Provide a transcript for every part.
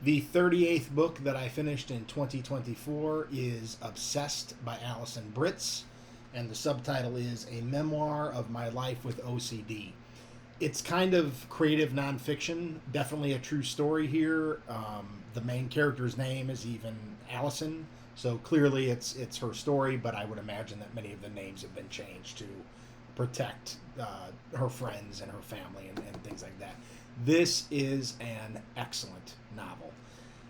The 38th book that I finished in 2024 is Obsessed by Allison Britz, and the subtitle is A Memoir of My Life with OCD. It's kind of creative nonfiction, definitely a true story here. The main character's name is even Allison, so clearly it's her story, but I would imagine that many of the names have been changed to protect her friends and her family and things like that. This is an excellent novel.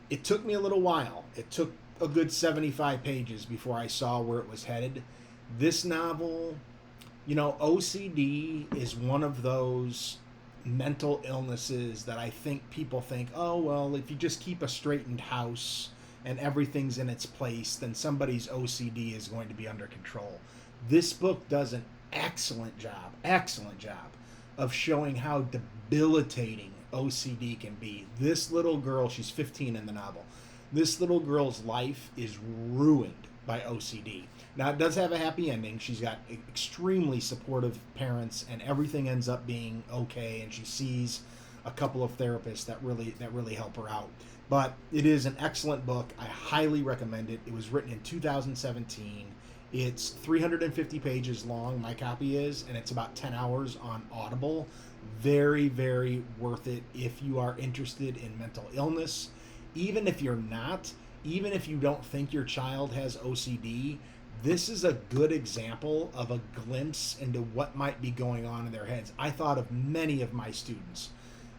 It took me a little while. It took a good 75 pages before I saw where it was headed. This novel, OCD is one of those mental illnesses that I think people think, oh, well, if you just keep a straightened house and everything's in its place, then somebody's OCD is going to be under control. This book does an excellent job of showing how debilitating OCD can be. This little girl, she's 15 in the novel, this little girl's life is ruined by OCD. Now, it does have a happy ending. She's got extremely supportive parents, and everything ends up being okay, and she sees a couple of therapists that really help her out. But it is an excellent book. I highly recommend it. It was written in 2017. It's 350 pages long, my copy is, and it's about 10 hours on Audible. Very, very worth it if you are interested in mental illness. Even if you're not, even if you don't think your child has OCD, this is a good example of a glimpse into what might be going on in their heads. I thought of many of my students.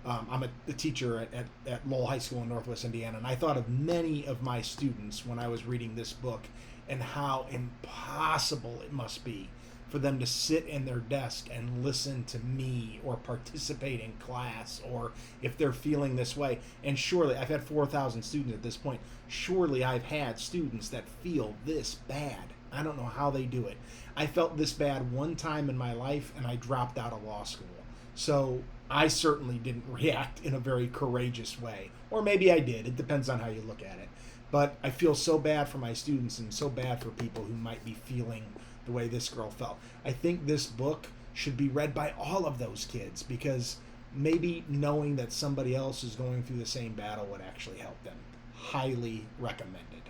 I'm a teacher at Lowell High School in Northwest Indiana, and I thought of many of my students when I was reading this book and how impossible it must be for them to sit in their desk and listen to me or participate in class, or if they're feeling this way. And surely, I've had 4,000 students at this point, surely I've had students that feel this bad. I don't know how they do it. I felt this bad one time in my life, and I dropped out of law school. So I certainly didn't react in a very courageous way. Or maybe I did. It depends on how you look at it. But I feel so bad for my students and so bad for people who might be feeling the way this girl felt. I think this book should be read by all of those kids, because maybe knowing that somebody else is going through the same battle would actually help them. Highly recommended.